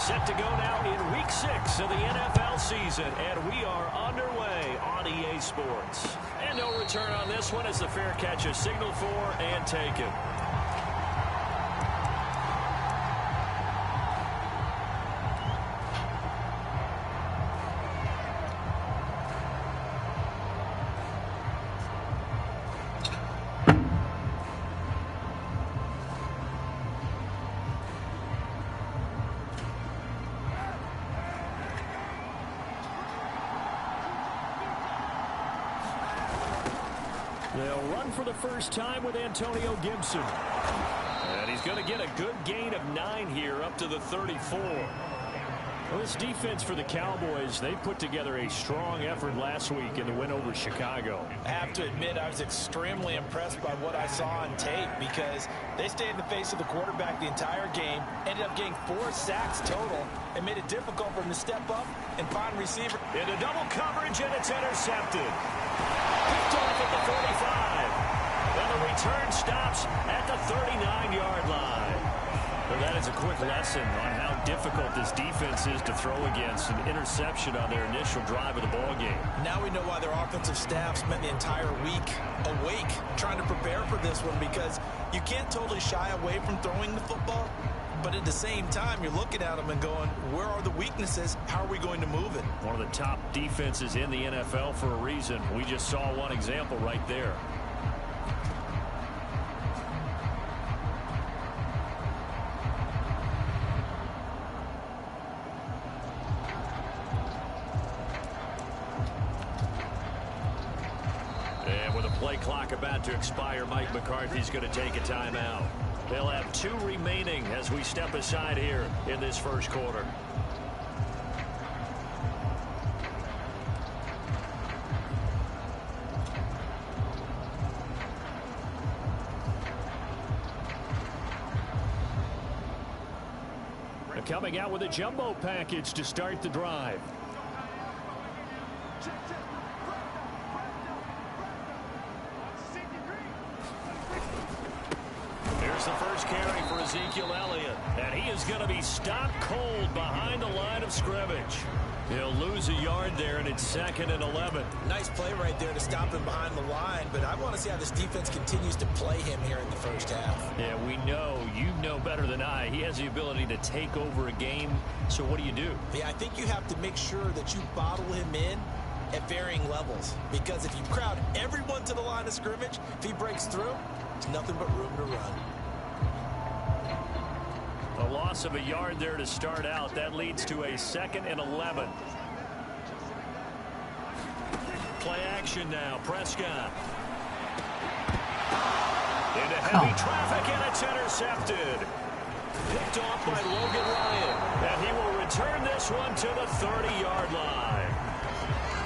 Set to go now in Week 6 of the NFL season, and we are underway on EA Sports. And no return on this one as the fair catch is signaled for and taken. They'll run for the first time with Antonio Gibson. And he's going to get a good gain of 9 here up to the 34. Well, this defense for the Cowboys, they put together a strong effort last week in the win over Chicago. I have to admit I was extremely impressed by what I saw on tape because they stayed in the face of the quarterback the entire game, ended up getting 4 sacks total, and made it difficult for him to step up and find receiver. Into double coverage, and it's intercepted. Picked off at the 45. And the return stops at the 39-yard line. Well, that is a quick lesson on how difficult this defense is to throw against. An interception on their initial drive of the ballgame. Now we know why their offensive staff spent the entire week awake trying to prepare for this one, because you can't totally shy away from throwing the football, but at the same time, you're looking at them and going, where are the weaknesses? How are we going to move it? One of the top defenses in the NFL for a reason. We just saw one example right there. And with a play clock about to expire, Mike McCarthy's going to take a timeout. They'll have 2 remaining as we step aside here in this first quarter. They're coming out with a jumbo package to start the drive. The first carry for Ezekiel Elliott, and he is going to be stopped cold behind the line of scrimmage. He'll lose a yard there, and it's 2nd and 11. Nice play right there to stop him behind the line, but I want to see how this defense continues to play him here in the first half. Yeah, we know, you know better than I, he has the ability to take over a game, so what do you do? Yeah, I think you have to make sure that you bottle him in at varying levels, because if you crowd everyone to the line of scrimmage, if he breaks through, there's nothing but room to run. A loss of a yard there to start out. That leads to a 2nd and 11. Play action now. Prescott. Into heavy traffic, and it's intercepted. Picked off by Logan Ryan. And he will return this one to the 30-yard line.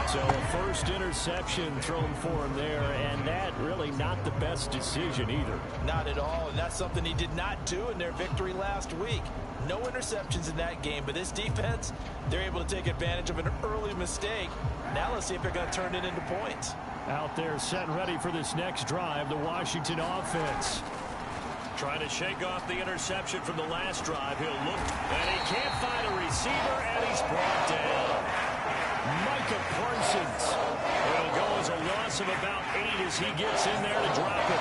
So a first interception thrown for him there, and that really not the best decision either. Not at all, and that's something he did not do in their victory last week. No interceptions in that game, but this defense, they're able to take advantage of an early mistake. Now let's see if they're going to turn it into points. Out there set and ready for this next drive, the Washington offense. Trying to shake off the interception from the last drive. He'll look, and he can't find a receiver, and he's brought down. Micah Parsons. It'll go as a loss of about 8 as he gets in there to drop it.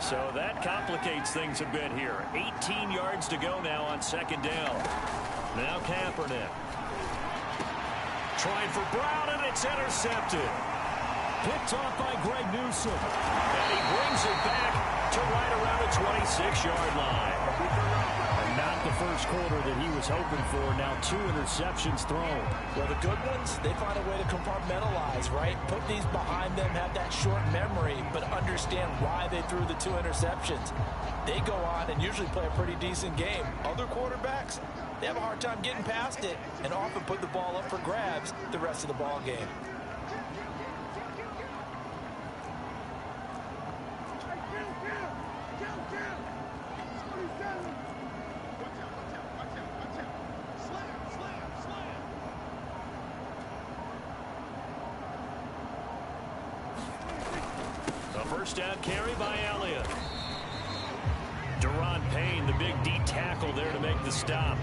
So that complicates things a bit here. 18 yards to go now on 2nd down. Now Kaepernick. Trying for Brown, and it's intercepted. Picked off by Greg Newsome. And he brings it back to right around the 26-yard line. And not the first quarter that he was hoping for. Now 2 interceptions thrown. Well, the good ones, they find a way to compartmentalize, right? Put these behind them, have that short memory, but understand why they threw the 2 interceptions. They go on and usually play a pretty decent game. Other quarterbacks, they have a hard time getting past it and often put the ball up for grabs the rest of the ball game. first down carry by Elliott. Deron Payne, the big D tackle there to make the stop.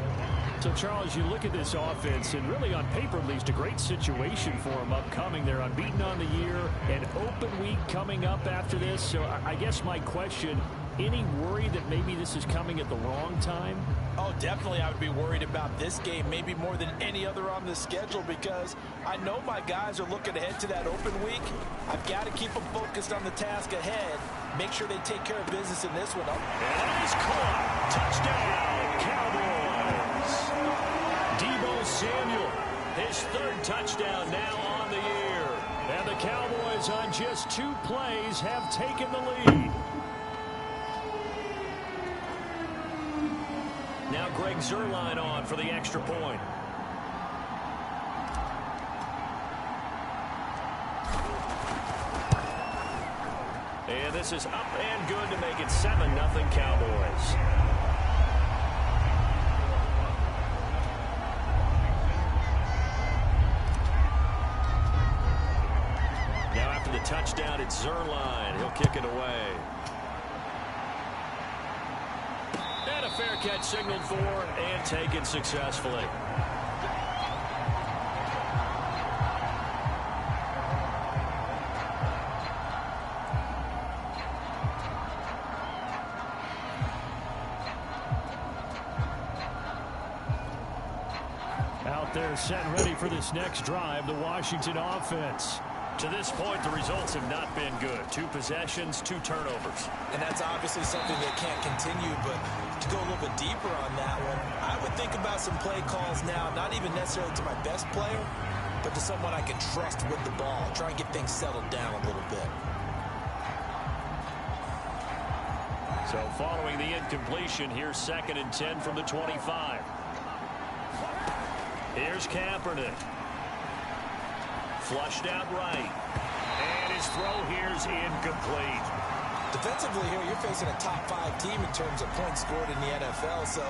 So, Charles, you look at this offense, and really on paper, at least, a great situation for them upcoming. They're unbeaten on the year, an open week coming up after this. So I guess my question, any worry that maybe this is coming at the wrong time? Oh, definitely I would be worried about this game, maybe more than any other on the schedule, because I know my guys are looking ahead to that open week. I've got to keep them focused on the task ahead, make sure they take care of business in this one. And he's caught. Touchdown, Cowboys. Deebo Samuel, his third touchdown now on the year. And the Cowboys on just 2 plays have taken the lead. Now Greg Zuerlein on for the extra point. And this is up and good to make it 7-0 Cowboys. Now after the touchdown, it's Zuerlein. He'll kick it away. And a fair catch signaled for and taken successfully. Out there set and ready for this next drive, the Washington offense. To this point, the results have not been good. 2 possessions, 2 turnovers. And that's obviously something that can't continue, but to go a little bit deeper on that one, I would think about some play calls now, not even necessarily to my best player, but to someone I can trust with the ball. Try and get things settled down a little bit. So following the incompletion, here's 2nd and 10 from the 25. Here's Kaepernick. Flushed out right. And his throw here's incomplete. Defensively here, you're facing a top 5 team in terms of points scored in the NFL. So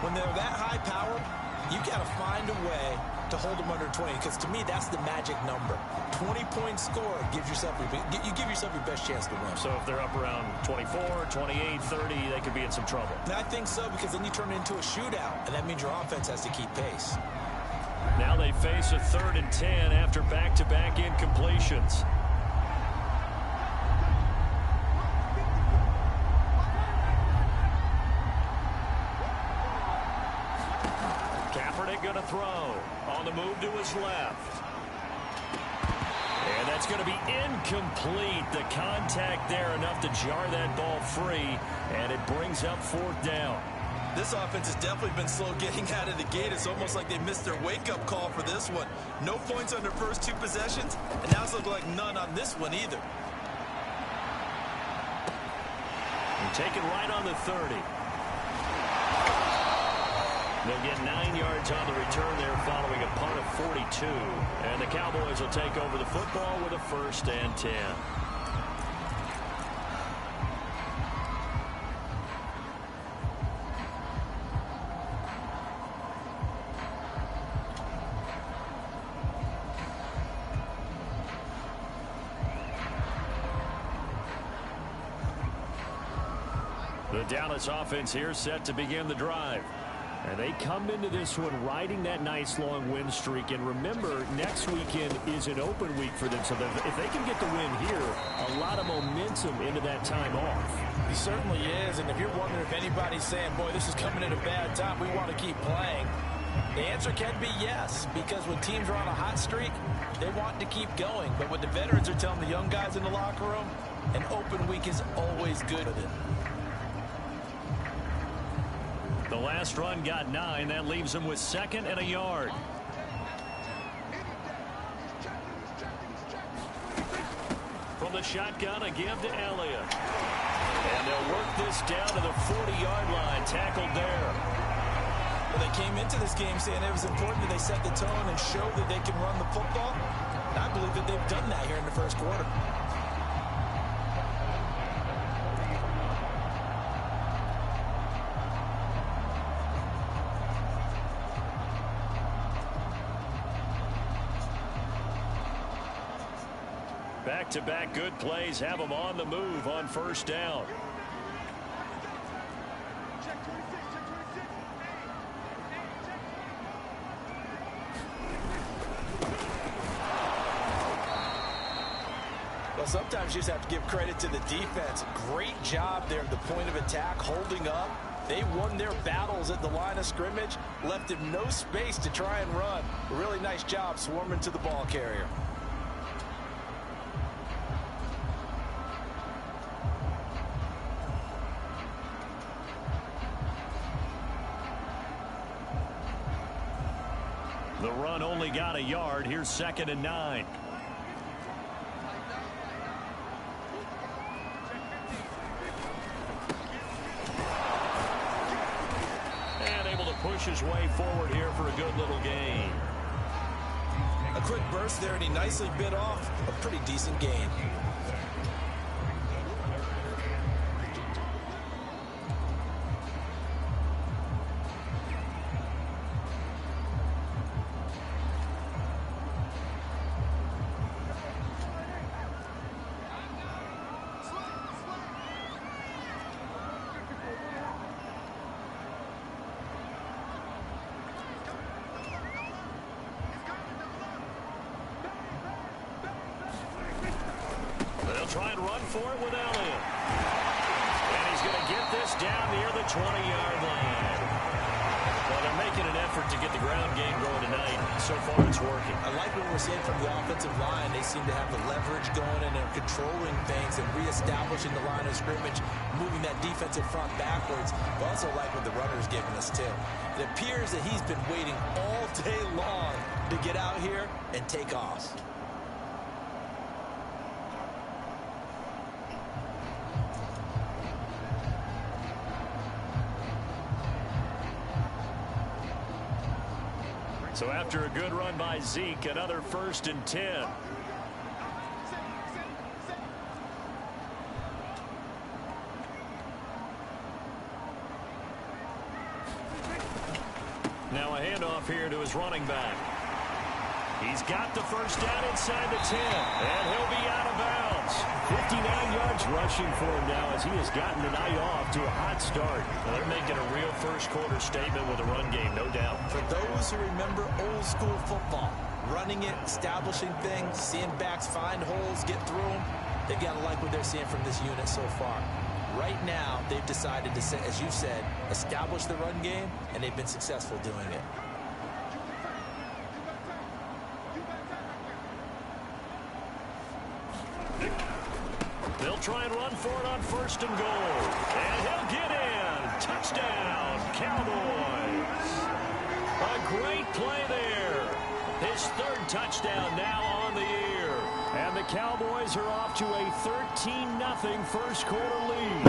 when they're that high powered, you got to find a way to hold them under 20. Because to me, that's the magic number. 20-point score gives yourself you give yourself your best chance to win. So if they're up around 24, 28, 30, they could be in some trouble. And I think so, because then you turn it into a shootout, and that means your offense has to keep pace. Now they face a 3rd and 10 after back-to-back incompletions. Kaepernick going to throw. On the move to his left. And that's going to be incomplete. The contact there enough to jar that ball free, and it brings up 4th down. This offense has definitely been slow getting out of the gate. It's almost like they missed their wake-up call for this one. No points on their first 2 possessions, and now it's looking like none on this one either. And taken right on the 30. They'll get 9 yards on the return there following a punt of 42. And the Cowboys will take over the football with a 1st and 10. The Dallas offense here set to begin the drive. And they come into this one riding that nice long win streak. And remember, next weekend is an open week for them. So if they can get the win here, a lot of momentum into that time off. He certainly is. And if you're wondering if anybody's saying, boy, this is coming at a bad time, we want to keep playing, the answer can be yes. Because when teams are on a hot streak, they want to keep going. But what the veterans are telling the young guys in the locker room, an open week is always good with it. The last run got 9. That leaves them with 2nd and a yard. From the shotgun, a give to Elliott. And they'll work this down to the 40-yard line. Tackled there. Well, they came into this game saying it was important that they set the tone and show that they can run the football. And I believe that they've done that here in the first quarter. Back-to-back good plays have them on the move on first down. Well, sometimes you just have to give credit to the defense. Great job there at the point of attack, holding up. They won their battles at the line of scrimmage, left him no space to try and run. A really nice job swarming to the ball carrier. The run only got a yard. Here's 2nd and 9. Push his way forward here for a good little gain. A quick burst there, and he nicely bit off a pretty decent gain. Try and run for it with Elliott. And he's going to get this down near the 20-yard line. Well, they're making an effort to get the ground game going tonight. So far, it's working. I like what we're seeing from the offensive line. They seem to have the leverage going, and they're controlling things and reestablishing the line of scrimmage, moving that defensive front backwards. But also like what the runner's giving us, too. It appears that he's been waiting all day long to get out here and take off. So after a good run by Zeke, another 1st and 10. Now a handoff here to his running back. He's got the first down inside the 10, and he'll be out of bounds. 59 yards rushing for him now as he has gotten the night off to a hot start. Well, they're making a real first-quarter statement with a run game, no doubt. For those who remember old-school football, running it, establishing things, seeing backs find holes, get through them, they've got to like what they're seeing from this unit so far. Right now, they've decided to, as you said, establish the run game, and they've been successful doing it. They'll try and run for it on 1st and goal. And he'll get in. Touchdown, Cowboys. A great play there. His 3rd touchdown now on the year. And the Cowboys are off to a 13-0 first-quarter lead.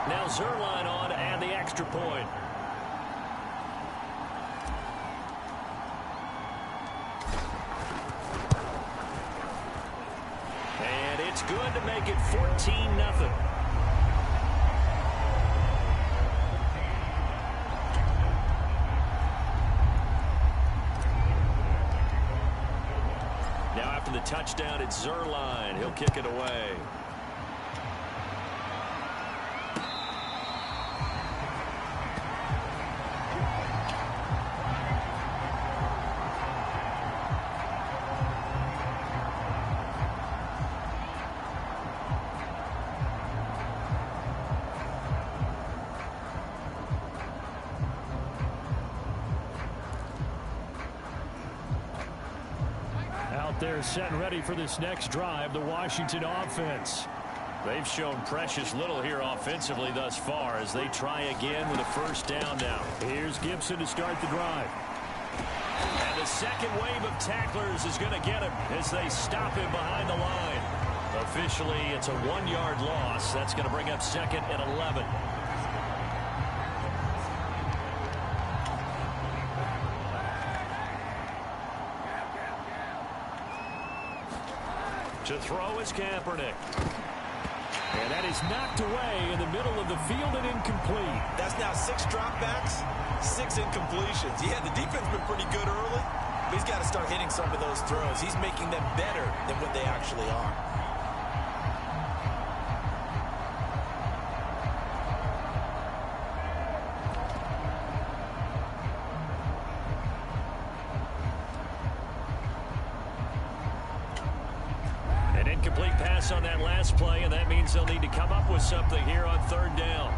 Now Zerline on to add the extra point. And it's good to make it 14-0. Now after the touchdown, it's Zerline. He'll kick it away. They're set and ready for this next drive, the Washington offense. They've shown precious little here offensively thus far as they try again with a first down now. Here's Gibson to start the drive. And the second wave of tacklers is going to get him as they stop him behind the line. Officially, it's a 1-yard loss. That's going to bring up 2nd and 11. To throw is Kaepernick. And that is knocked away in the middle of the field and incomplete. That's now 6 dropbacks, 6 incompletions. Yeah, the defense has been pretty good early, but he's got to start hitting some of those throws. He's making them better than what they actually are. An incomplete pass on that last play, and that means they'll need to come up with something here on 3rd down.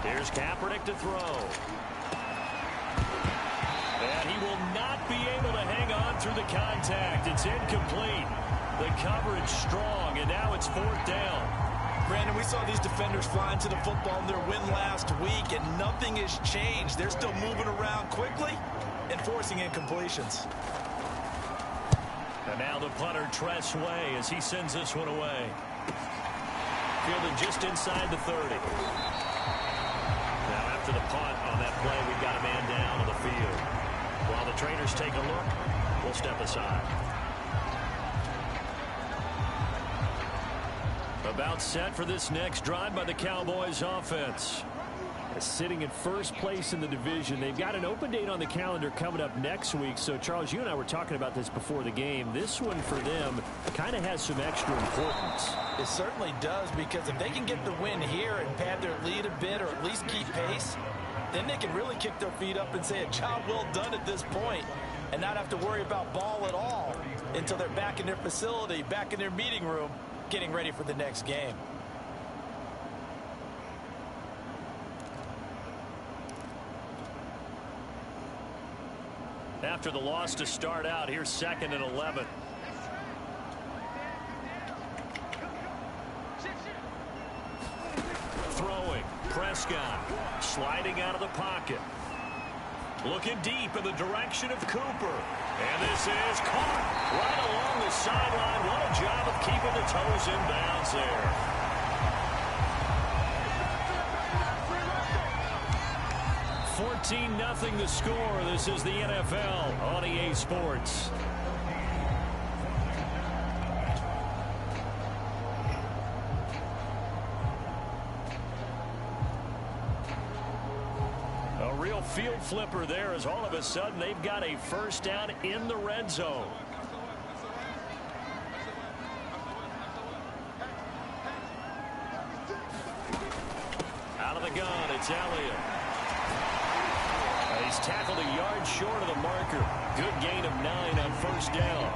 Here's Kaepernick to throw. And he will not be able to hang on through the contact. It's incomplete. The coverage strong, and now it's 4th down. Brandon, we saw these defenders flying to the football in their win last week, and nothing has changed. They're still moving around quickly and forcing incompletions. And now the punter, Tress Way, as he sends this one away. Fielded just inside the 30. Now after the punt on that play, we've got a man down on the field. While the trainers take a look, we'll step aside. About set for this next drive by the Cowboys offense. Sitting in first place in the division. They've got an open date on the calendar coming up next week. So, Charles, you and I were talking about this before the game. This one for them kind of has some extra importance. It certainly does, because if they can get the win here and pad their lead a bit, or at least keep pace, then they can really kick their feet up and say a job well done at this point and not have to worry about ball at all until they're back in their facility, back in their meeting room, getting ready for the next game. After the loss to start out, here's 2nd and 11. Throwing, Prescott, sliding out of the pocket. Looking deep in the direction of Cooper. And this is caught right along the sideline. What a job of keeping the toes in bounds there. 14-0 the score. This is the NFL on EA Sports. A real field flipper there, as all of a sudden they've got a first down in the red zone. Out of the gun, it's Elliott. He's tackled a yard short of the marker. Good gain of 9 on first down.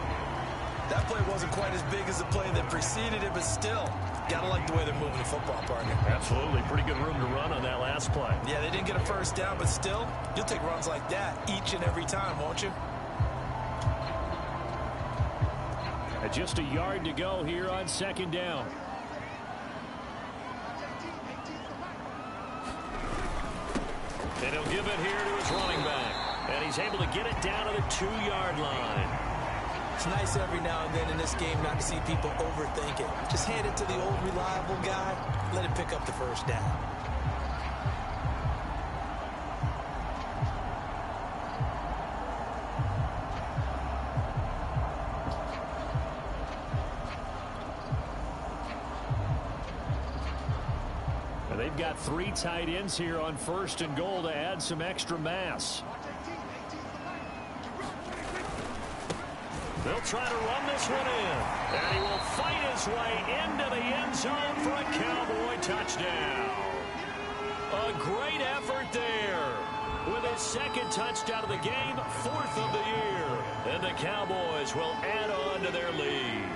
That play wasn't quite as big as the play that preceded it, but still, gotta like the way they're moving the football, partner. Absolutely. Pretty good room to run on that last play. Yeah, they didn't get a first down, but still, you'll take runs like that each and every time, won't you? Just a yard to go here on 2nd down. And he'll give it here to his running back. And he's able to get it down to the 2-yard line. It's nice every now and then in this game not to see people overthink it. Just hand it to the old reliable guy. Let him pick up the first down. They've got 3 tight ends here on 1st and goal to add some extra mass. They'll try to run this one in. And he will fight his way into the end zone for a Cowboy touchdown. A great effort there. With his 2nd touchdown of the game, 4th of the year. And the Cowboys will add on to their lead.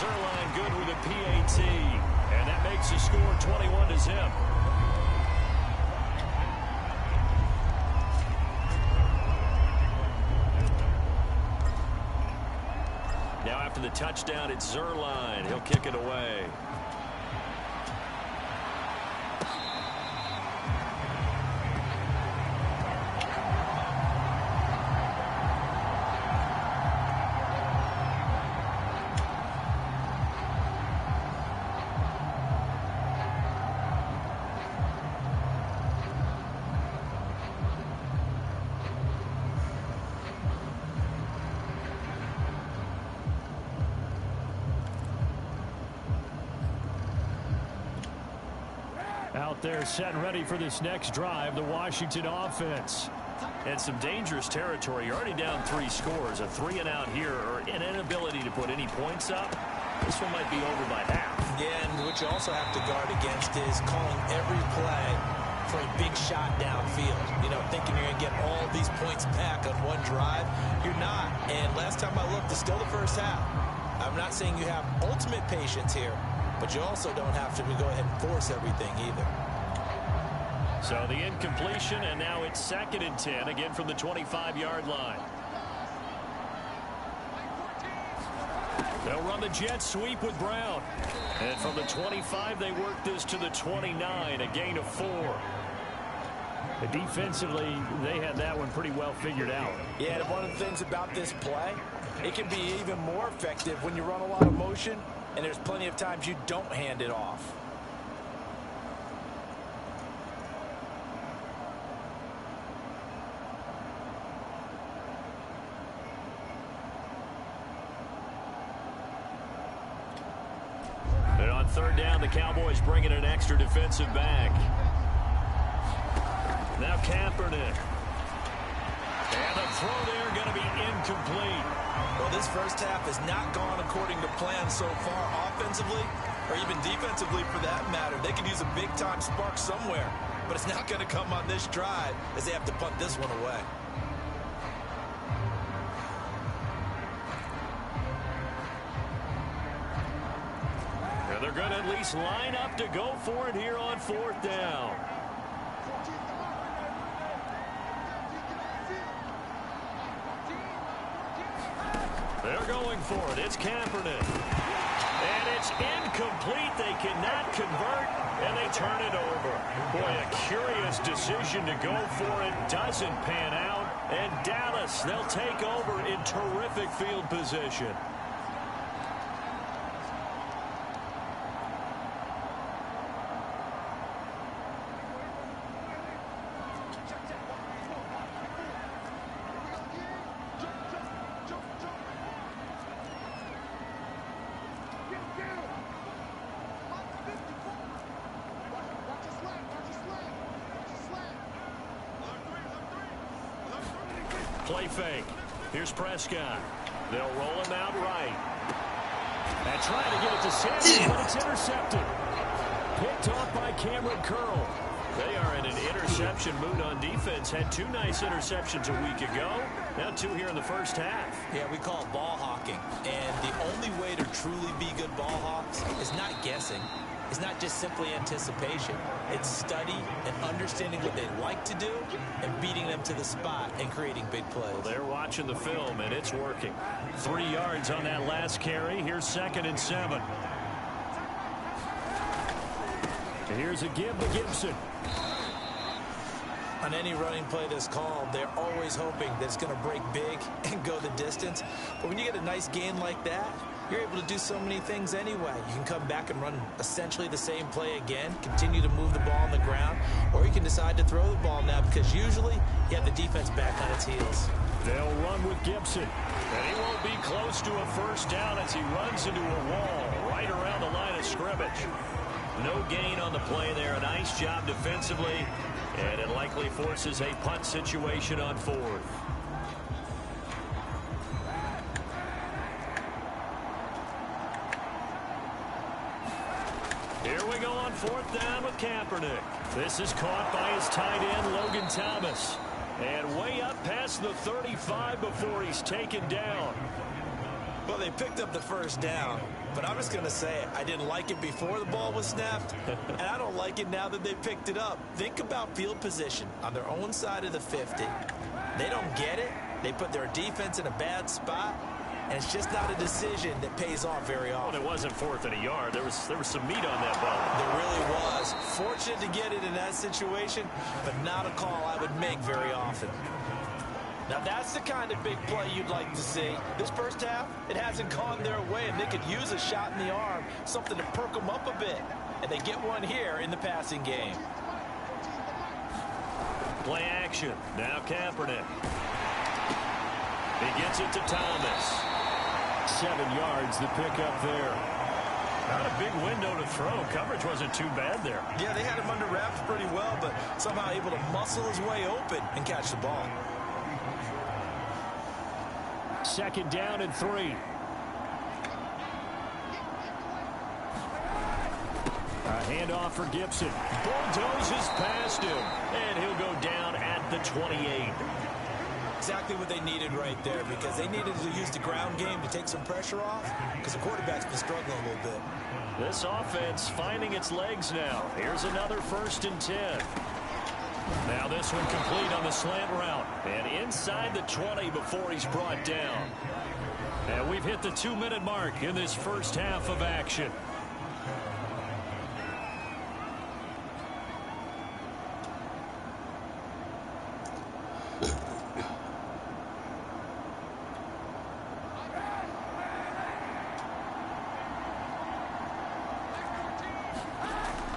Zerline good with a PAT, and that makes the score 21-0. Now after the touchdown, it's Zerline. He'll kick it away. out there setting ready for this next drive, the Washington offense. And some dangerous territory. You're already down 3 scores. A 3-and-out here or an inability to put any points up. This one might be over by half. Yeah, and what you also have to guard against is calling every play for a big shot downfield. You know, thinking you're going to get all these points back on one drive. You're not. And last time I looked, it's still the first half. I'm not saying you have ultimate patience here, but you also don't have to go ahead and force everything either. So the incompletion, and now it's 2nd and 10, again from the 25-yard line. They'll run the jet sweep with Brown. And from the 25, they work this to the 29, a gain of 4. But defensively, they had that one pretty well figured out. Yeah, and one of the things about this play, it can be even more effective when you run a lot of motion, and there's plenty of times you don't hand it off. And on 3rd down, the Cowboys bring in an extra defensive back. Now Kaepernick. And the throw there going to be incomplete. Well, this first half has not gone according to plan so far offensively, or even defensively for that matter. They could use a big-time spark somewhere, but it's not going to come on this drive as they have to punt this one away. And they're going to at least line up to go for it here on 4th down. They're going for it. It's Kaepernick. And it's incomplete. They cannot convert, and they turn it over. Boy, a curious decision to go for it. Doesn't pan out. And Dallas, they'll take over in terrific field position. Play fake. Here's Prescott. They'll roll him out right. And trying to get it to Sanders, but it's intercepted. Picked off by Cameron Curl. They are in an interception mood on defense. Had 2 nice interceptions a week ago. Now 2 here in the first half. Yeah, we call it ball hawking. And the only way to truly be good ball hawks is not guessing. It's not just simply anticipation. It's study and understanding what they like to do and beating them to the spot and creating big plays. Well, they're watching the film, and it's working. 3 yards on that last carry. Here's 2nd and 7. Here's a give to Gibson. On any running play that's called, they're always hoping that it's going to break big and go the distance. But when you get a nice gain like that, you're able to do so many things anyway. You can come back and run essentially the same play again, continue to move the ball on the ground, or you can decide to throw the ball now because usually you have the defense back on its heels. They'll run with Gibson. And he won't be close to a first down as he runs into a wall right around the line of scrimmage. No gain on the play there. A nice job defensively. And it likely forces a punt situation on 4th. Here we go on 4th down with Kaepernick. This is caught by his tight end, Logan Thomas. And way up past the 35 before he's taken down. Well, they picked up the first down, but I'm just going to say it. I didn't like it before the ball was snapped, and I don't like it now that they picked it up. Think about field position on their own side of the 50. They don't get it. They put their defense in a bad spot, and it's just not a decision that pays off very often. Well, it wasn't 4th and a yard. There was some meat on that ball. There really was. Fortunate to get it in that situation, but not a call I would make very often. Now, that's the kind of big play you'd like to see. This first half, it hasn't gone their way, and they could use a shot in the arm, something to perk them up a bit. And they get one here in the passing game. Play action. Now Kaepernick. He gets it to Thomas. 7 yards, the pickup there. Not a big window to throw. Coverage wasn't too bad there. Yeah, they had him under wraps pretty well, but somehow able to muscle his way open and catch the ball. 2nd down and 3. A handoff for Gibson. Bulldozes past him, and he'll go down at the 28. Exactly what they needed right there, because they needed to use the ground game to take some pressure off, because the quarterback's been struggling a little bit. This offense finding its legs now. Here's another 1st and 10. Now this one complete on the slant route, and inside the 20 before he's brought down. And we've hit the 2-minute mark in this first half of action.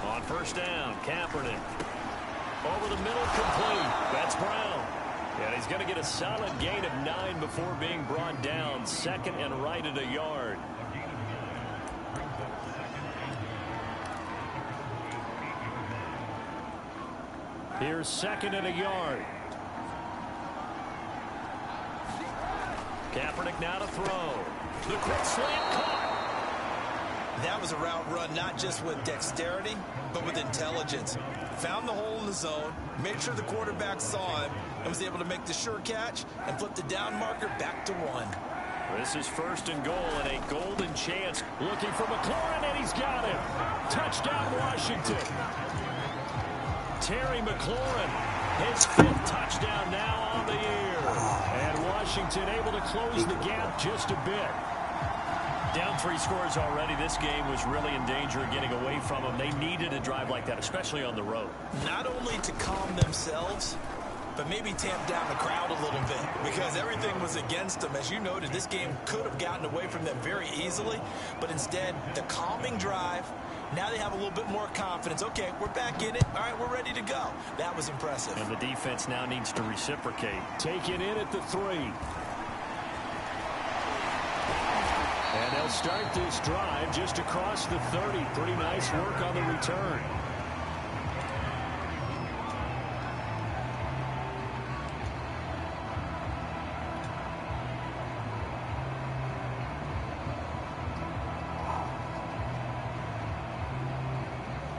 On 1st down, Kaepernick. Over the middle, complete. That's Brown. And he's going to get a solid gain of 9 before being brought down. 2nd and right at a yard. Here's 2nd and a yard. Kaepernick now to throw. The quick slant caught. That was a route run not just with dexterity, but with intelligence. Found the hole in the zone, made sure the quarterback saw him, and was able to make the sure catch and flip the down marker back to 1. This is 1st and goal and a golden chance. Looking for McLaurin, and he's got him. Touchdown, Washington. Terry McLaurin, his 5th touchdown now on the year. And Washington able to close the gap just a bit. Down 3 scores already. This game was really in danger of getting away from them. They needed a drive like that, especially on the road. Not only to calm themselves, but maybe tamp down the crowd a little bit, because everything was against them. As you noted, this game could have gotten away from them very easily, but instead, the calming drive, now they have a little bit more confidence. Okay, we're back in it. All right, we're ready to go. That was impressive. And the defense now needs to reciprocate. Take it in at the 3. And they'll start this drive just across the 30. Pretty nice work on the return.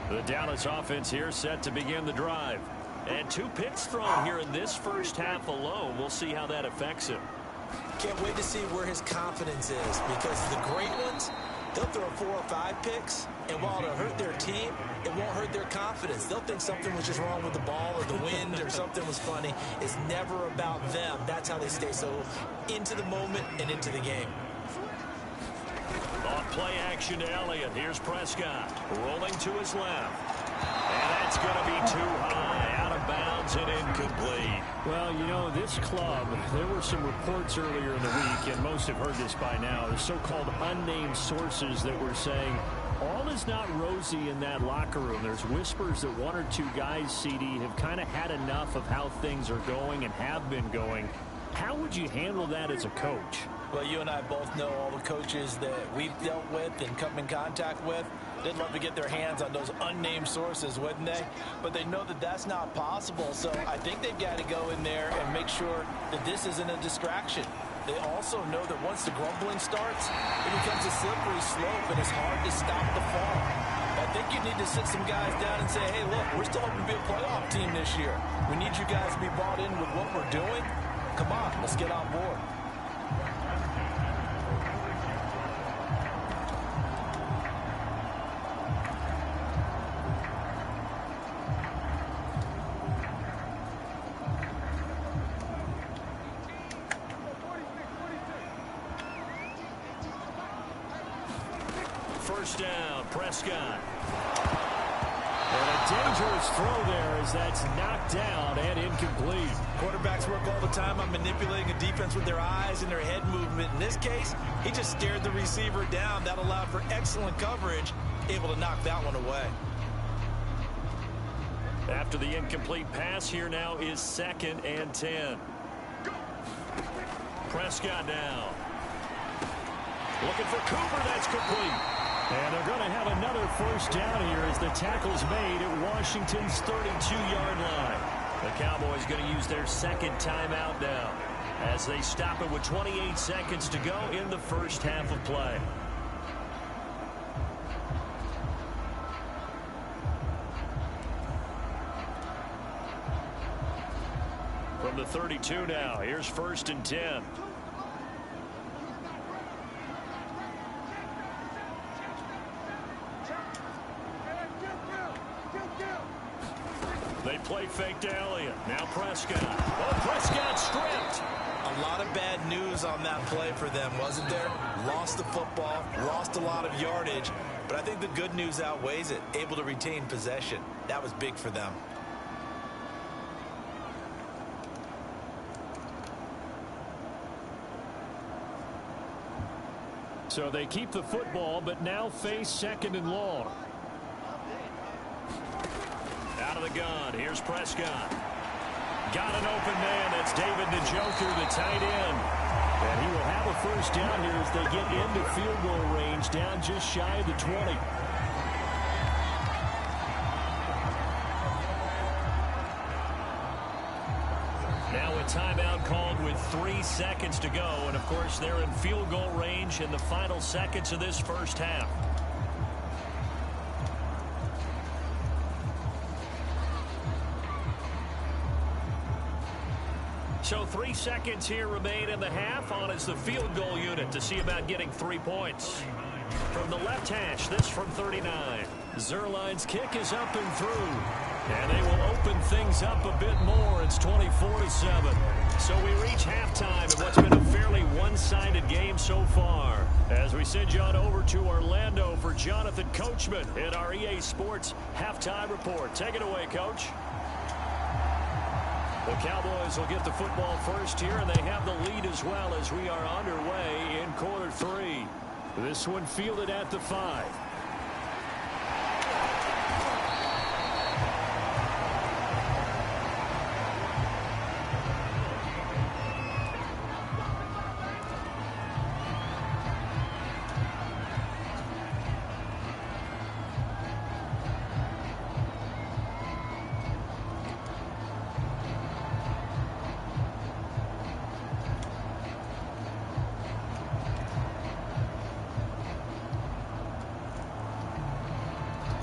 The Dallas offense here set to begin the drive. And 2 picks thrown here in this first half alone. We'll see how that affects him. Can't wait to see where his confidence is, because the great ones, they'll throw 4 or 5 picks, and while it'll hurt their team, it won't hurt their confidence. They'll think something was just wrong with the ball or the wind or something was funny. It's never about them. That's how they stay so into the moment and into the game. On play action to Elliott. Here's Prescott rolling to his left. And that's going to be too high, out of bounds and incomplete. Well, you know, this club, there were some reports earlier in the week, and most have heard this by now, the so-called unnamed sources that were saying all is not rosy in that locker room. There's whispers that 1 or 2 guys, CD, have kind of had enough of how things are going and have been going. How would you handle that as a coach? Well, you and I both know all the coaches that we've dealt with and come in contact with. They'd love to get their hands on those unnamed sources, wouldn't they? But they know that that's not possible, so I think they've got to go in there and make sure that this isn't a distraction. They also know that once the grumbling starts, it becomes a slippery slope, and it's hard to stop the fall. I think you need to sit some guys down and say, hey, look, we're still hoping to be a playoff team this year. We need you guys to be bought in with what we're doing. Come on, let's get on board. First down, Prescott. And a dangerous throw there as that's knocked down and incomplete. Quarterbacks work all the time on manipulating a defense with their eyes and their head movement. In this case, he just stared the receiver down. That allowed for excellent coverage, able to knock that one away. After the incomplete pass, here now is 2nd and 10. Prescott now. Looking for Cooper, that's complete. And they're going to have another first down here as the tackle's made at Washington's 32-yard line. The Cowboys going to use their second timeout now as they stop it with 28 seconds to go in the first half of play. From the 32 now, here's 1st and 10. They play fake to Elliott. Now Prescott. Oh, Prescott stripped. A lot of bad news on that play for them, wasn't there? Lost the football, lost a lot of yardage, but I think the good news outweighs it. Able to retain possession. That was big for them. So they keep the football, but now face 2nd and long. Out of the gun, here's Prescott. Got an open man, that's David Njoku, the tight end. And he will have a first down here as they get into field goal range, down just shy of the 20. Now a timeout called with 3 seconds to go. And, of course, they're in field goal range in the final seconds of this first half. So 3 seconds here remain in the half. On is the field goal unit to see about getting 3 points. From the left hash, this from 39. Zerline's kick is up and through. And they will open things up a bit more. It's 24-7. So we reach halftime in what's been a fairly one-sided game so far. As we send you on over to Orlando for Jonathan Coachman in our EA Sports Halftime Report. Take it away, Coach. The Cowboys will get the football first here, and they have the lead as well as we are underway in quarter 3. This one fielded at the 5.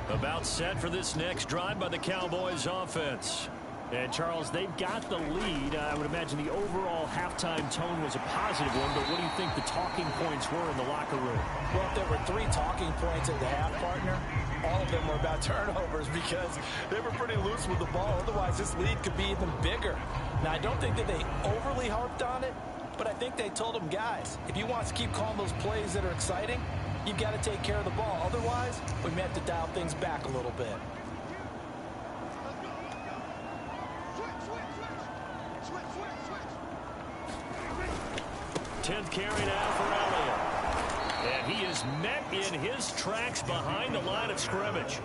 About set for this next drive by the Cowboys offense. And, Charles, they've got the lead. I would imagine the overall halftime tone was a positive one, but what do you think the talking points were in the locker room? Well, if there were 3 talking points at the half, partner, all of them were about turnovers because they were pretty loose with the ball. Otherwise, this lead could be even bigger. Now, I don't think that they overly harped on it, but I think they told them, guys, if you want to keep calling those plays that are exciting, you've got to take care of the ball. Otherwise, we may have to dial things back a little bit. Tenth carry now for Elliott. And he is met in his tracks behind the line of scrimmage.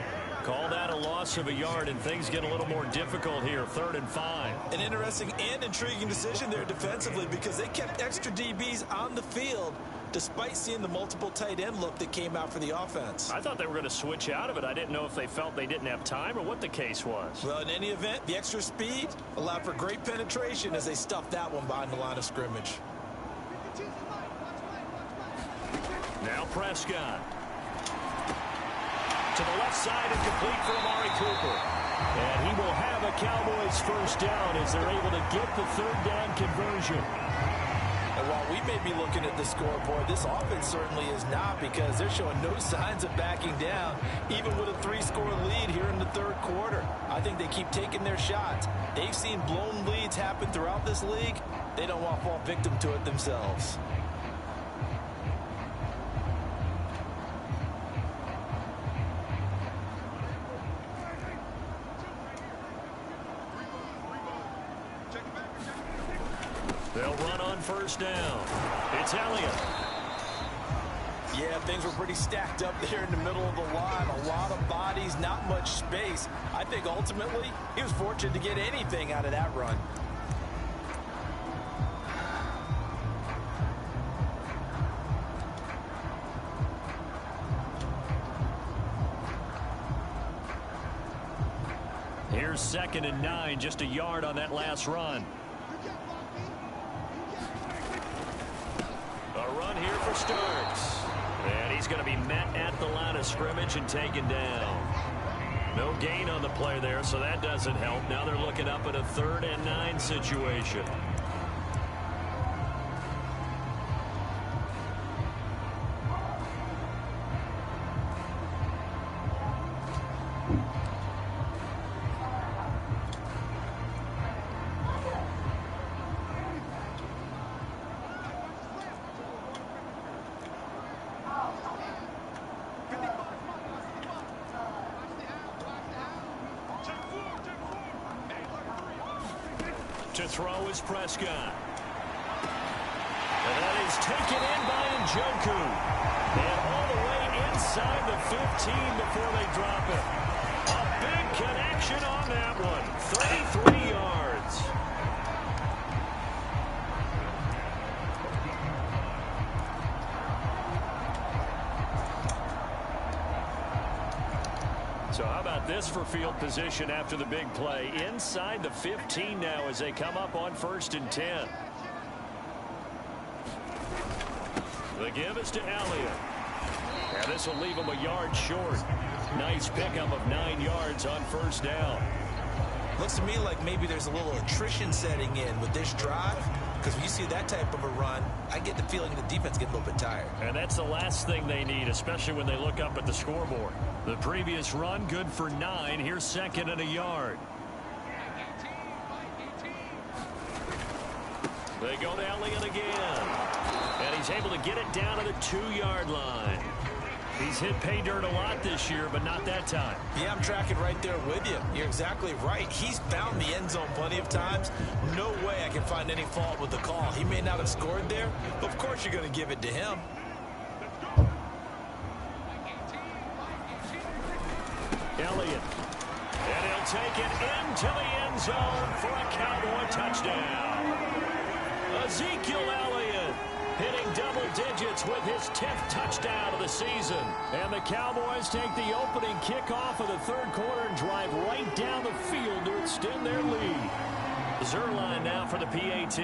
Call that a loss of a yard, and things get a little more difficult here. 3rd and 5. An interesting and intriguing decision there defensively because they kept extra DBs on the field despite seeing the multiple tight end look that came out for the offense. I thought they were going to switch out of it. I didn't know if they felt they didn't have time or what the case was. Well, in any event, the extra speed allowed for great penetration as they stuffed that one behind the line of scrimmage. Now Prescott. To the left side and complete for Amari Cooper. And he will have a Cowboys first down as they're able to get the 3rd down conversion. And while we may be looking at the scoreboard, this offense certainly is not because they're showing no signs of backing down, even with a 3-score lead here in the 3rd quarter. I think they keep taking their shots. They've seen blown leads happen throughout this league. They don't want to fall victim to it themselves. They'll run on first down. It's Elliott. Yeah, things were pretty stacked up there in the middle of the line. A lot of bodies, not much space. I think ultimately he was fortunate to get anything out of that run. Here's 2nd and 9, just a yard on that last run. A run here for Starks. And he's going to be met at the line of scrimmage and taken down. No gain on the play there, so that doesn't help. Now they're looking up at a 3rd and 9 situation. To throw is Prescott. And that is taken in by Njoku. And all the way inside the 15 before they drop it. A big connection on that one. 33 yards. So how about this for field position after the big play? Inside the 15 now as they come up on 1st and 10. The give is to Elliott. And this will leave him a yard short. Nice pickup of 9 yards on 1st down. Looks to me like maybe there's a little attrition setting in with this drive. Because when you see that type of a run, I get the feeling the defense gets a little bit tired. And that's the last thing they need, especially when they look up at the scoreboard. The previous run, good for 9. Here's 2nd and a yard. They go to Elliott again. And he's able to get it down to the 2-yard line. He's hit pay dirt a lot this year, but not that time. Yeah, I'm tracking right there with you. You're exactly right. He's found the end zone plenty of times. No way I can find any fault with the call. He may not have scored there, but of course you're going to give it to him. Elliott. And he'll take it into the end zone for a Cowboy touchdown. Ezekiel Elliott hitting double digits with his 10th touchdown of the season. And the Cowboys take the opening kickoff of the 3rd quarter and drive right down the field to extend their lead. Zerline now for the PAT.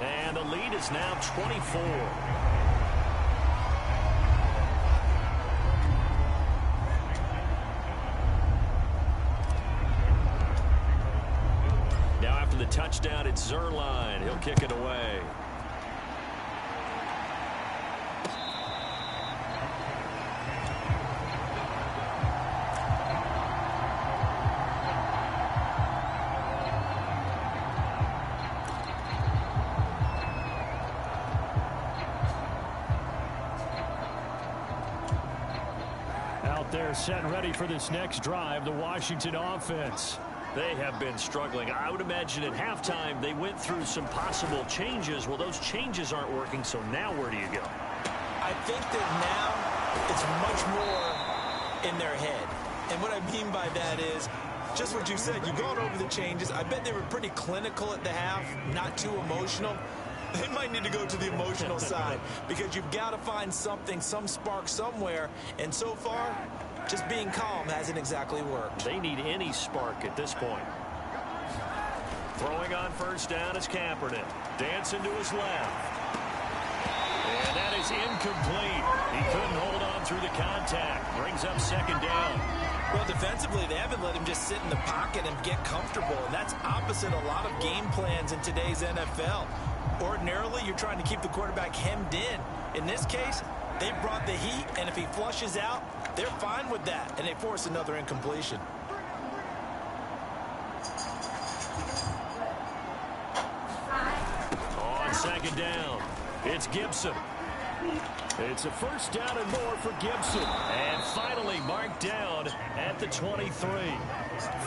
And the lead is now 24. The touchdown, it's Zerline. He'll kick it away. Out there set and ready for this next drive, the Washington offense. They have been struggling. I would imagine at halftime they went through some possible changes. Well, those changes aren't working, so now where do you go? I think that now it's much more in their head. And what I mean by that is just what you said. You've gone over the changes. I bet they were pretty clinical at the half, not too emotional. They might need to go to the emotional side because you've got to find something, some spark somewhere. And so far, just being calm hasn't exactly worked. They need any spark at this point. Throwing on 1st down is Kaepernick. Dancing to his left. And that is incomplete. He couldn't hold on through the contact. Brings up 2nd down. Well, defensively, they haven't let him just sit in the pocket and get comfortable. And that's opposite a lot of game plans in today's NFL. Ordinarily, you're trying to keep the quarterback hemmed in. In this case, they brought the heat, and if he flushes out, they're fine with that, and they force another incompletion. On 2nd down, it's Gibson. It's a 1st down and more for Gibson. And finally marked down at the 23.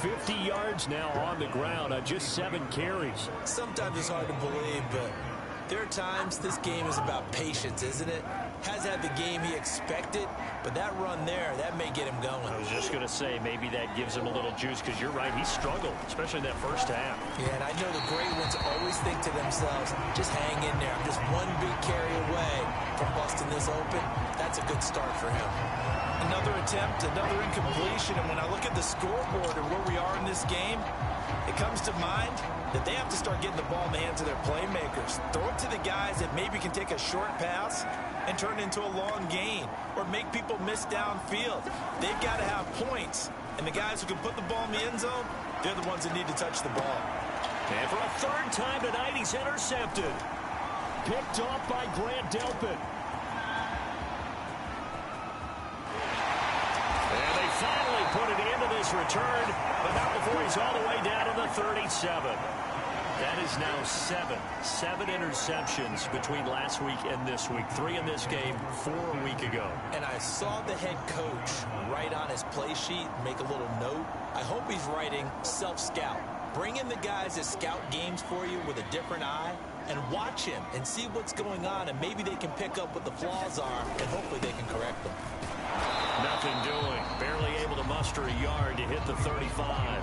50 yards now on the ground on just 7 carries. Sometimes it's hard to believe, but there are times this game is about patience, isn't it? has had the game he expected, but that run there, that may get him going. I was just going to say, maybe that gives him a little juice, because you're right, he struggled, especially in that first half. Yeah, and I know the great ones always think to themselves, just hang in there. I'm just one big carry away from busting this open. That's a good start for him. Another attempt, another incompletion, and when I look at the scoreboard and where we are in this game, it comes to mind that they have to start getting the ball in the hands of their playmakers. Throw it to the guys that maybe can take a short pass and turn it into a long gain or make people miss downfield. They've got to have points, and the guys who can put the ball in the end zone, they're the ones that need to touch the ball. And for a third time tonight, he's intercepted. Picked off by Grant Delpit. And they finally put an end to this return, but not before he's all the way down to the 37. That is now seven interceptions between last week and this week. 3 in this game, 4 a week ago. And I saw the head coach write on his play sheet, make a little note. I hope he's writing self-scout. Bring in the guys that scout games for you with a different eye and watch him and see what's going on, and maybe they can pick up what the flaws are, and hopefully they can correct them. Nothing doing. Barely able to muster a yard to hit the 35.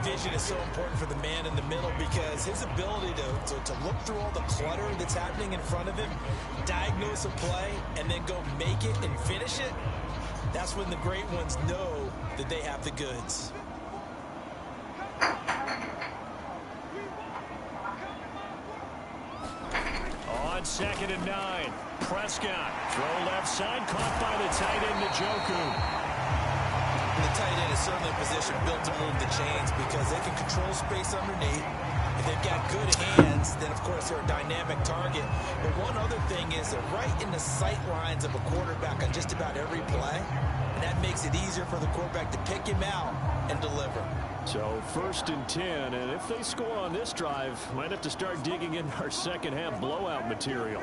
Vision is so important for the man in the middle because his ability to look through all the clutter that's happening in front of him, diagnose a play, and then go make it and finish it, that's when the great ones know that they have the goods. On 2nd and 9, Prescott. Throw left side, caught by the tight end, Njoku. The tight end is certainly a position built to move the chains because they can control space underneath. If they've got good hands, then of course they're a dynamic target. But one other thing is they're right in the sight lines of a quarterback on just about every play. And that makes it easier for the quarterback to pick him out and deliver. So 1st and 10, and if they score on this drive, might have to start digging in our second half blowout material.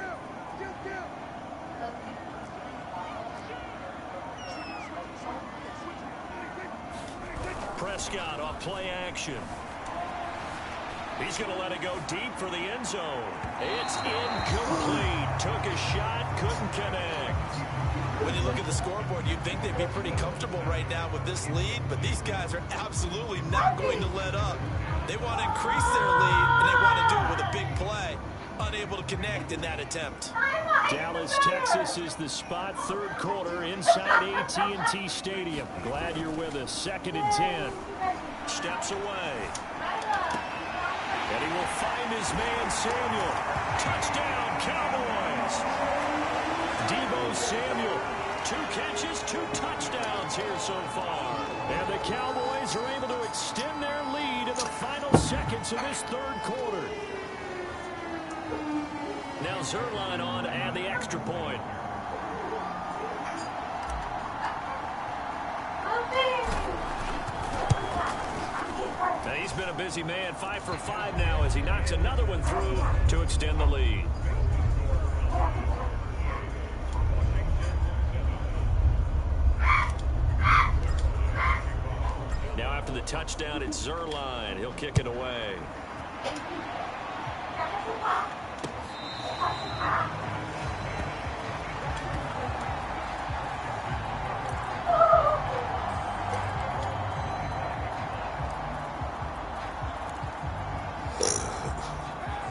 Prescott off play action. He's going to let it go deep for the end zone. It's incomplete. Took a shot, couldn't connect. When you look at the scoreboard, you'd think they'd be pretty comfortable right now with this lead, but these guys are absolutely not going to let up. They want to increase their lead, and they want to do it with a big play. Unable to connect in that attempt. Dallas, Texas is the spot. 3rd quarter inside AT&T Stadium. Glad you're with us. 2nd and 10. Steps away. And he will find his man, Samuel. Touchdown, Cowboys. Deebo Samuel, 2 catches, 2 touchdowns here so far. And the Cowboys are able to extend their lead in the final seconds of this 3rd quarter. Now Zerline on to add the extra point. Now he's been a busy man, 5 for 5 now as he knocks another one through to extend the lead. Now after the touchdown, it's Zerline. He'll kick it away.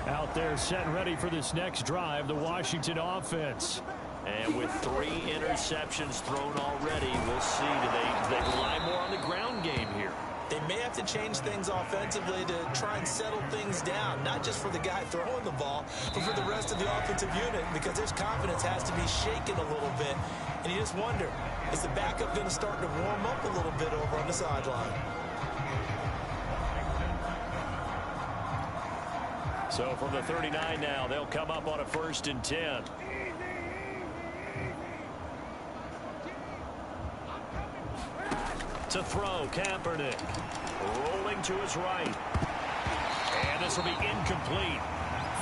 Out there set and ready for this next drive, the Washington offense. And with 3 interceptions thrown already, we'll see. Do they rely more on the ground game here? They may have to change things offensively to try and settle things down, not just for the guy throwing the ball, but for the rest of the offensive unit, because their confidence has to be shaken a little bit. And you just wonder, is the backup going to start to warm up a little bit over on the sideline? So from the 39 now, they'll come up on a 1st and 10. To throw, Kaepernick. Rolling to his right. And this will be incomplete.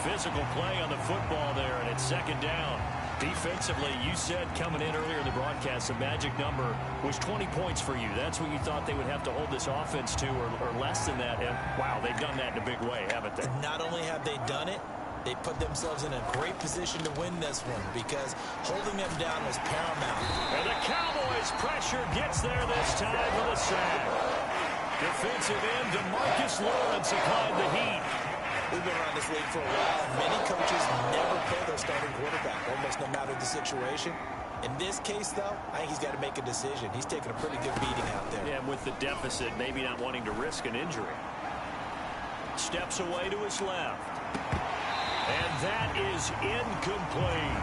Physical play on the football there, and it's 2nd down. Defensively, you said coming in earlier in the broadcast, the magic number was 20 points for you. That's what you thought they would have to hold this offense to, or less than that. And, wow, they've done that in a big way, haven't they? Not only have they done it, They put themselves in a great position to win this one because holding them down was paramount. And the Cowboys' pressure gets there this time for the sack. Defensive end DeMarcus Lawrence applied the heat. We've been around this league for a while. Many coaches never play their starting quarterback, almost no matter the situation. In this case, though, I think he's got to make a decision. He's taking a pretty good beating out there. Yeah, and with the deficit, maybe not wanting to risk an injury. Steps away to his left. And that is incomplete.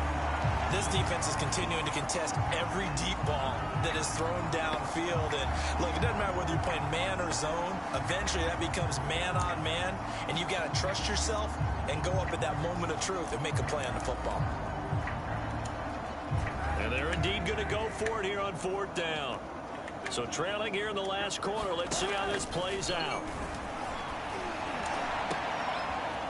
This defense is continuing to contest every deep ball that is thrown downfield. And look, it doesn't matter whether you're playing man or zone. Eventually, that becomes man on man. And you've got to trust yourself and go up at that moment of truth and make a play on the football. And they're indeed going to go for it here on 4th down. So trailing here in the last quarter. Let's see how this plays out.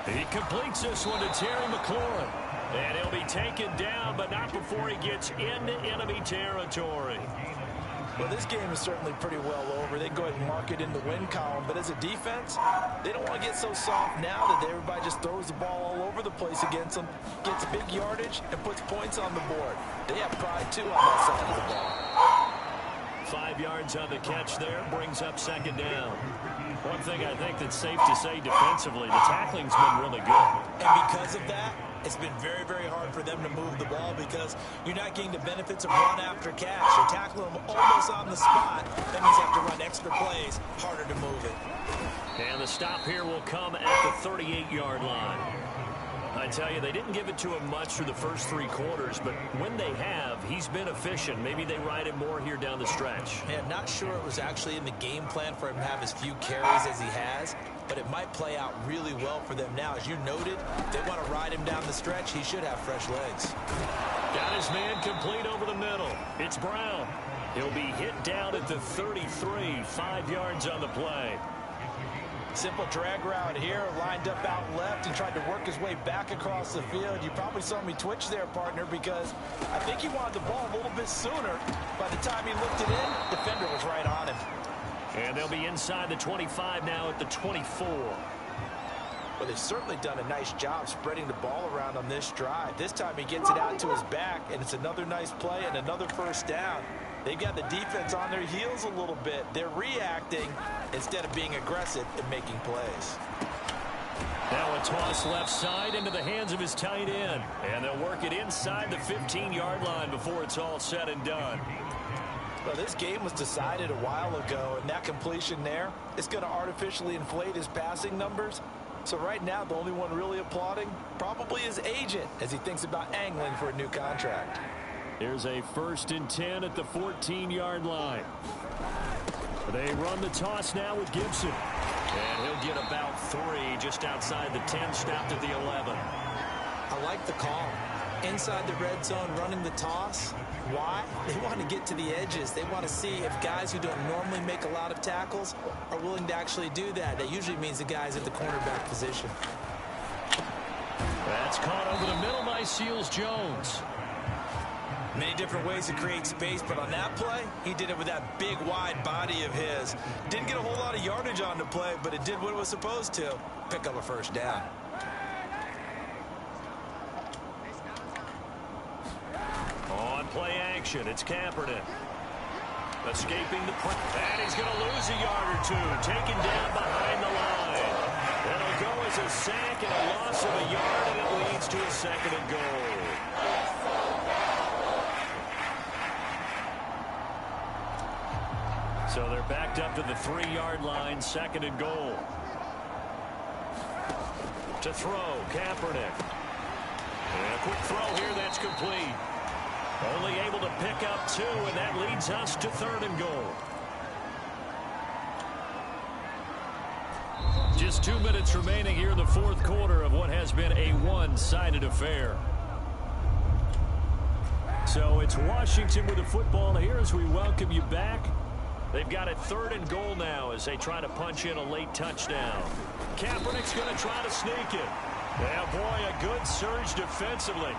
He completes this one to Terry McLaurin. And he'll be taken down, but not before he gets into enemy territory. Well, this game is certainly pretty well over. They can go ahead and mark it in the win column. But as a defense, they don't want to get so soft now that everybody just throws the ball all over the place against them, gets big yardage, and puts points on the board. They have pride, too, on that side of the ball. 5 yards on the catch there, brings up 2nd down. One thing I think that's safe to say defensively, the tackling's been really good. And because of that, it's been very, very hard for them to move the ball because you're not getting the benefits of run after catch. You're tackling them almost on the spot. That means you have to run extra plays, harder to move it. And the stop here will come at the 38-yard line. I tell you, they didn't give it to him much through the first 3 quarters, but when they have, he's been efficient. Maybe they ride him more here down the stretch. Yeah, not sure it was actually in the game plan for him to have as few carries as he has, but it might play out really well for them now. As you noted, if they want to ride him down the stretch, he should have fresh legs. Got his man complete over the middle. It's Brown. He'll be hit down at the 33, 5 yards on the play. Simple drag route here, lined up out left and tried to work his way back across the field. You probably saw me twitch there, partner, because I think he wanted the ball a little bit sooner. By the time he looked it in, the defender was right on him. And they'll be inside the 25 now at the 24. Well, they've certainly done a nice job spreading the ball around on this drive. This time he gets it out to his back, and it's another nice play and another 1st down. They've got the defense on their heels a little bit. They're reacting instead of being aggressive and making plays. Now a toss left side into the hands of his tight end. And they'll work it inside the 15-yard line before it's all said and done. Well, this game was decided a while ago, and that completion there is going to artificially inflate his passing numbers. So right now, the only one really applauding probably his agent as he thinks about angling for a new contract. Here's a 1st and 10 at the 14-yard line. They run the toss now with Gibson. And he'll get about 3 just outside the 10, stopped at the 11. I like the call. Inside the red zone, running the toss. Why? They want to get to the edges. They want to see if guys who don't normally make a lot of tackles are willing to actually do that. That usually means the guys at the cornerback position. That's caught over the middle by Seals-Jones. Many different ways to create space, but on that play, he did it with that big, wide body of his. Didn't get a whole lot of yardage on the play, but it did what it was supposed to. Pick up a 1st down. On play action, it's Kaepernick. Escaping the press. And he's going to lose a yard or 2. Taken down behind the line. It'll go as a sack and a loss of a yard, and it leads to a 2nd and goal. So they're backed up to the 3-yard line, 2nd and goal. To throw, Kaepernick. And a quick throw here, that's complete. Only able to pick up 2, and that leads us to 3rd and goal. Just 2 minutes remaining here in the 4th quarter of what has been a one-sided affair. So it's Washington with the football here as we welcome you back. They've got a 3rd and goal now as they try to punch in a late touchdown. Kaepernick's going to try to sneak it. Yeah, boy, a good surge defensively.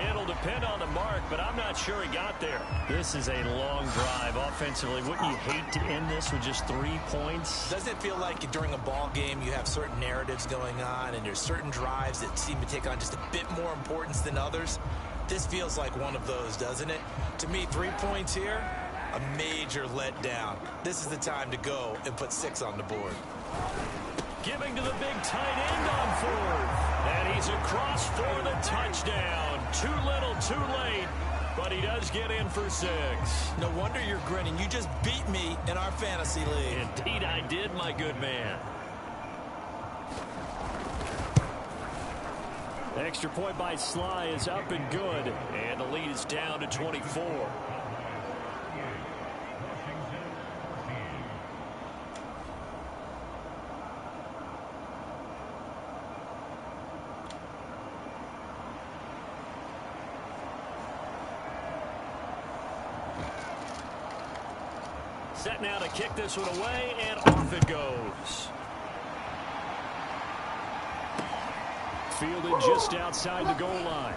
It'll depend on the mark, but I'm not sure he got there. This is a long drive offensively. Wouldn't you hate to end this with just 3 points? Doesn't it feel like during a ball game you have certain narratives going on and there's certain drives that seem to take on just a bit more importance than others? This feels like one of those, doesn't it? To me, 3 points here, a major letdown. This is the time to go and put 6 on the board. Giving to the big tight end on 4th. And he's across for the touchdown. Too little, too late. But he does get in for 6. No wonder you're grinning. You just beat me in our fantasy league. Indeed I did, my good man. Extra point by Sly is up and good. And the lead is down to 24. Set now to kick this one away, and off it goes. Fielded just outside the goal line.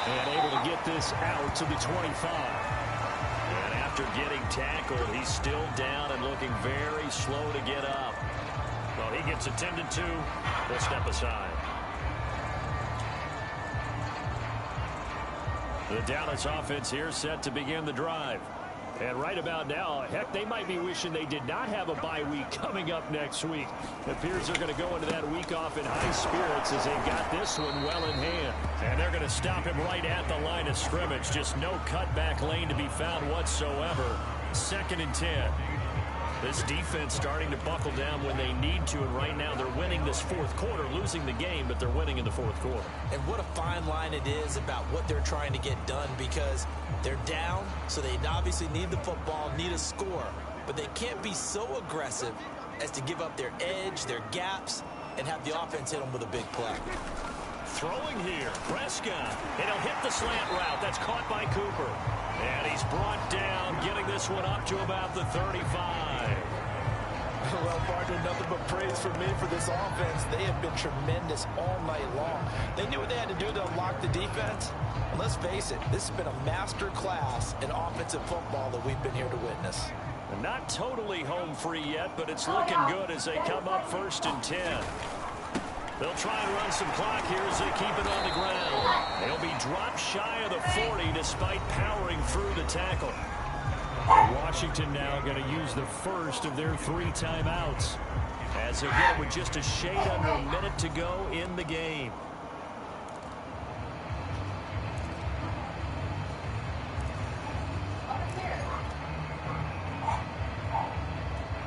And able to get this out to the 25. And after getting tackled, he's still down and looking very slow to get up. Well, he gets attended to. We'll step aside. The Dallas offense here set to begin the drive. And right about now, heck, they might be wishing they did not have a bye week coming up next week. It appears they're going to go into that week off in high spirits as they got this one well in hand. And they're going to stop him right at the line of scrimmage. Just no cutback lane to be found whatsoever. 2nd and 10. This defense starting to buckle down when they need to, and right now they're winning this 4th quarter, losing the game, but they're winning in the 4th quarter. And what a fine line it is about what they're trying to get done, because they're down, so they obviously need the football, need a score, but they can't be so aggressive as to give up their edge, their gaps, and have the offense hit them with a big play. Throwing here, Prescott, and he'll hit the slant route. That's caught by Cooper. And he's brought down, getting this one up to about the 35. Well, partner, nothing but praise for me for this offense. They have been tremendous all night long. They knew what they had to do to unlock the defense. And let's face it, this has been a master class in offensive football that we've been here to witness. And not totally home free yet, but it's looking good as they come up 1st and 10. They'll try and run some clock here as they keep it on the ground. They'll be dropped shy of the 40 despite powering through the tackle. Washington now going to use the first of their 3 timeouts as they'll get it with just a shade under a minute to go in the game.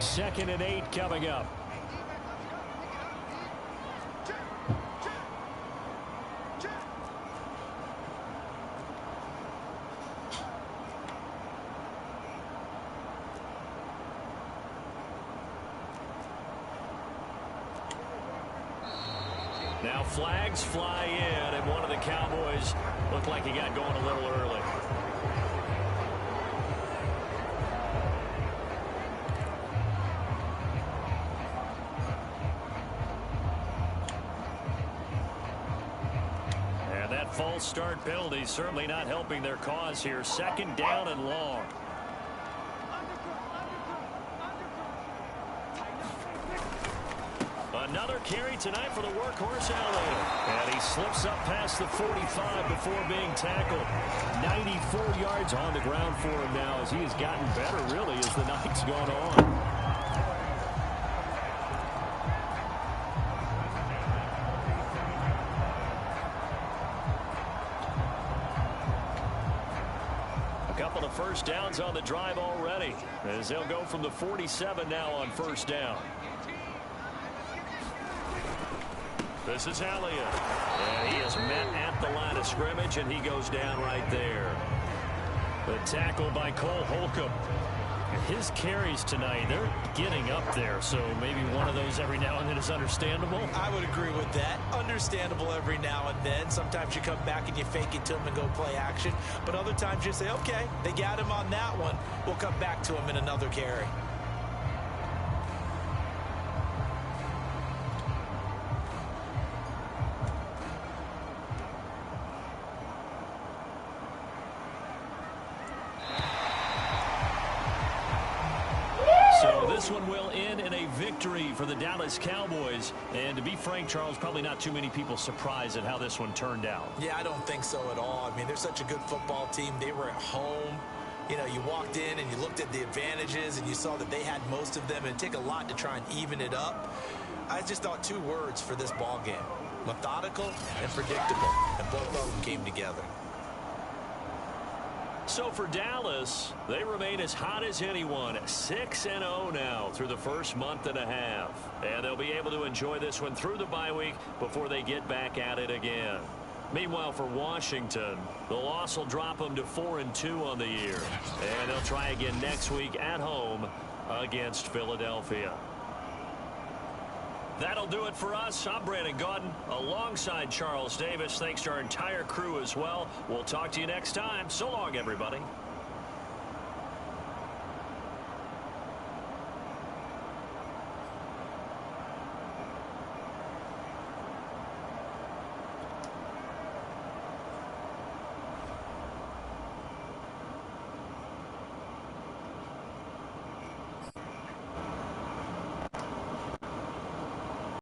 Second and 8 coming up. Now flags fly in, and one of the Cowboys looked like he got going a little early. And that false start penalty certainly not helping their cause here. 2nd down and long. Another carry tonight for the workhorse Elliott. And he slips up past the 45 before being tackled. 94 yards on the ground for him now as he has gotten better, really, as the night's gone on. A couple of first downs on the drive already as they'll go from the 47 now on 1st down. This is Elliott. And he is met at the line of scrimmage, and he goes down right there. The tackle by Cole Holcomb. His carries tonight, they're getting up there, so maybe one of those every now and then is understandable. I would agree with that. Understandable every now and then. Sometimes you come back and you fake it to him and go play action. But other times you say, okay, they got him on that one. We'll come back to him in another carry. this one will end in a victory for the Dallas Cowboys. And to be frank, Charles, probably not too many people surprised at how this one turned out. Yeah, I don't think so at all. I mean, they're such a good football team. They were at home. You know, you walked in and you looked at the advantages and you saw that they had most of them. And it'd take a lot to try and even it up. I just thought two words for this ball game: methodical and predictable. And both of them came together. So for Dallas, they remain as hot as anyone, 6-0 now through the first month and a half. And they'll be able to enjoy this one through the bye week before they get back at it again. Meanwhile, for Washington, the loss will drop them to 4-2 on the year. And they'll try again next week at home against Philadelphia. That'll do it for us. I'm Brandon Gaudin alongside Charles Davis. Thanks to our entire crew as well. We'll talk to you next time. So long, everybody.